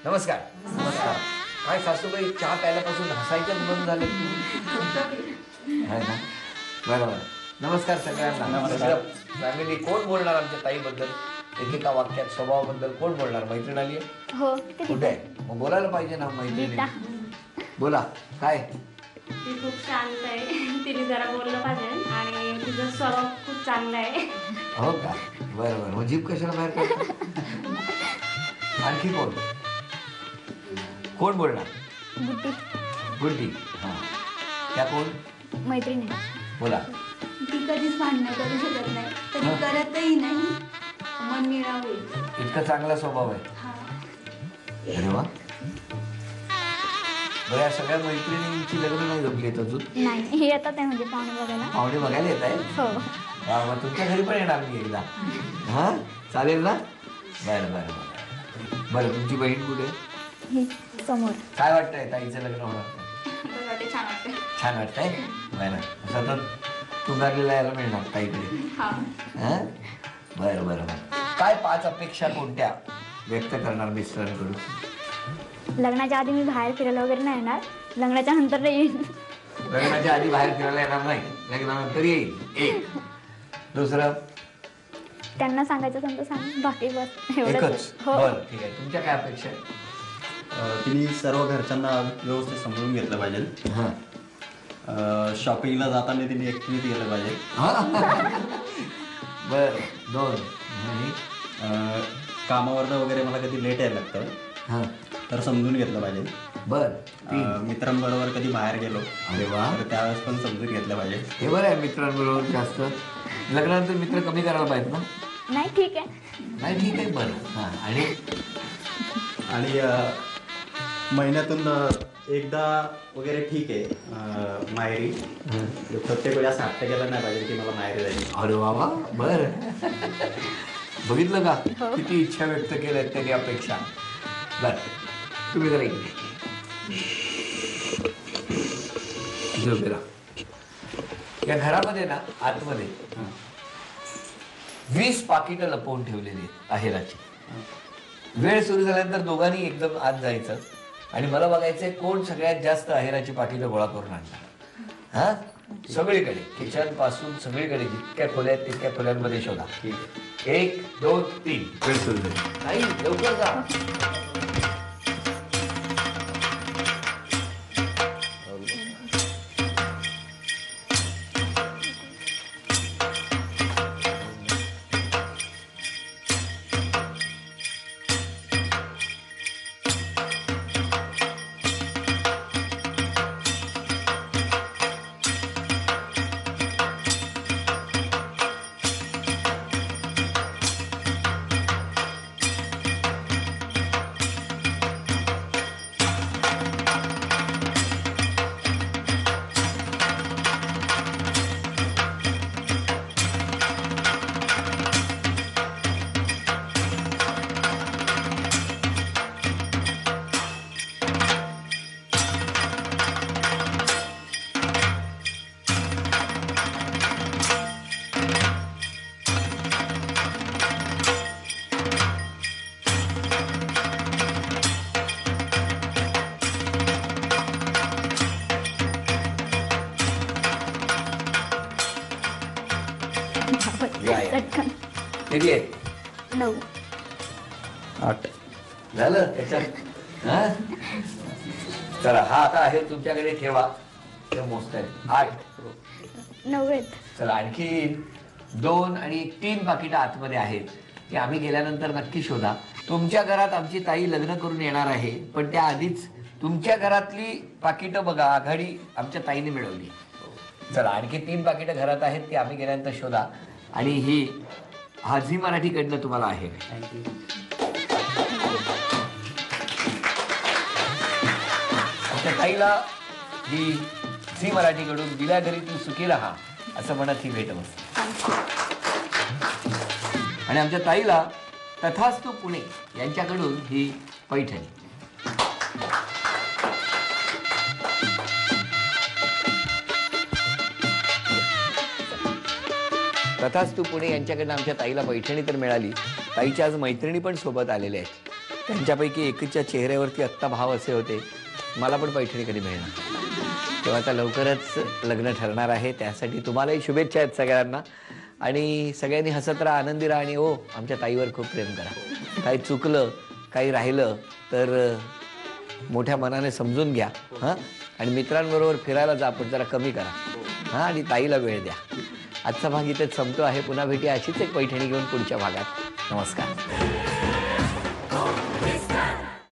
नमस्कार. नमस्कार. काय सासूबाई चहा प्यायल्यापासून हसायच्याच बंद झाले आहे ना. बरोबर. नमस्कार सगळ्यांना. नमस्कार. फॅमिली. कोण बोलणार आमच्या ताईबद्दल? एकेका वाक्यात स्वभावाबद्दल कोण बोलणार? मैत्रीण आली आहे? हो. कुठे आहे? मग बोलायला पाहिजे ना मैत्रिणी. बोला. काय? ती खूप शांत आहे. तिने जरा बोललं पाहिजे आणि तिचा स्वभाव खूप चांगला आहे. हो का? बरं बरं. मग जीभ कशाला बाहेर काढता? आणखी कोण? कोण बोलणार? गुड्डी. गुड्डी. हां. त्या कोण? मैत्रीण बोला. ती कधीच भांडणं करू शकत नाही, कधी करतही नाही. मन निळा होईल. इतका चांगला स्वभाव आहे. अरे वा. बरं, या सगळ्या मैत्रिणींची लग्न नाही जमली अजून? नाही, हे येतात आहे म्हणजे पाहुणे बघायला. पाहुणे बघायला येत आहे? हो. मग तुमच्या घरी पण येणार मी एकदा. हां, चालेल ना? बरं बरं बरं. बरं, तुमची बहीण कुठे? ही समोर. काय वाटतंय ताईचं लग्न होणार? छान वाटतं. छान वाटतंय. बरं, सतत तुंगारलेला यायला मिळणार ताईकडे. हां, बरं बरं बरं. काय 5 अपेक्षा कोणत्या व्यक्त करणार मिस्टरांकडून? लग्नाच्या आधी मी बाहेर फिरायला वगैरे नाही येणार. लग्नाच्या नंतर येईन. लग्नाच्या आधी बाहेर फिरायला येणार नाही, लग्नानंतर येईल. एक. दुसरं? त्यांना सांगायचं त्यांचं सांग, बाकी बस एवढंच. एकच. हो. बरं, ठीक आहे. तुमच्या काय अपेक्षा आहे? तिने सर्व घरच्यांना व्यवस्थित समजून घेतलं पाहिजे. हां. शॉपिंगला जाताना तिने एकटीच गेलं पाहिजे. बरं. 2. आणि कामावरनं वगैरे मला कधी लेट यायला लागतं, हां. तर समजून घेतलं पाहिजे. बरं. 3. मित्रांबरोबर कधी बाहेर गेलो अरे वा. तर त्यावेळेस पण समजून घेतलं पाहिजे. हे बरं आहे. मित्रांबरोबर जास्त लग्नानंतर मित्र कमी करायला पाहिजेत ना? नाही, ठीक आहे. नाही, ठीक आहे. बरं. हां. आणि महिन्यातून एकदा वगैरे ठीक आहे माहेरी. प्रत्येक वेळेस हट्ट केला नाही पाहिजे की मला माहेरी जायचं. अरे वा वा. बरं. बघितलं का किती इच्छा व्यक्त केल्या त्यांनी अपेक्षा. बरं, तुम्ही जरा इकडे उभे राहा. या घरामध्ये ना आतमध्ये 20 पाकिटं लपवून ठेवलेली आहेत आहेराची. वेळ सुरू झाल्यानंतर दोघांनी एकदम आत जायचं आणि मला बघायचंय कोण सगळ्यात जास्त आहेराची पाकिटं गोळा करून आणणार. हा, सगळीकडे किचन पासून सगळीकडे जितक्या खोल्या आहेत तितक्या खोल्यांमध्ये शोधा. 1 2 3. वेळ सुरू झाली. नाही, लवकर जा. किती आहेत? 9. 8 झालं त्याच्यात. हा, चला हा आता आहे तुमच्याकडे ठेवा. ते मोजताय 8. 9 आहेत. चला आणखी 2 आणि 3 पाकिटं आतमध्ये आहेत. ती आम्ही गेल्यानंतर नक्की शोधा. तुमच्या घरात आमची ताई लग्न करून येणार आहे, पण त्या आधीच तुमच्या घरातली पाकिटं बघा, आघाडी आमच्या ताईने मिळवली. चला आणखी 3 पाकिटं घरात आहेत, ती आम्ही गेल्यानंतर शोधा. आणि ही हा झी मराठीकडनं तुम्हाला आहे. थँक्यू. आमच्या ताईला ही झी मराठीकडून दिल्या घरी तू सुखी राहा असं म्हणत ही भेट बसते. आणि आमच्या ताईला तथास्तु पुणे यांच्याकडून ही पैठणी. तथास्तु पुणे यांच्याकडनं आमच्या ताईला पैठणी तर मिळाली. ताईच्या आज मैत्रिणी पण सोबत आलेल्या आहेत. त्यांच्यापैकी एकीच्या चेहऱ्यावरती आत्ता भाव असे होते, मला पण पैठणी कधी मिळणार. तेव्हा आता लवकरच लग्न ठरणार आहे. त्यासाठी तुम्हालाही शुभेच्छा आहेत सगळ्यांना. आणि सगळ्यांनी हसत राहा, आनंदी राहा. आणि हो, आमच्या ताईवर खूप प्रेम करा. काही चुकलं, काही राहिलं तर मोठ्या मनाने समजून घ्या. हां, आणि मित्रांबरोबर फिरायला जा, पण जरा कमी करा. हां, आणि ताईला वेळ द्या. आजचा भाग इथेच संपतो आहे. पुन्हा भेटूया अशीच एक पैठणी घेऊन पुढच्या भागात. नमस्कार.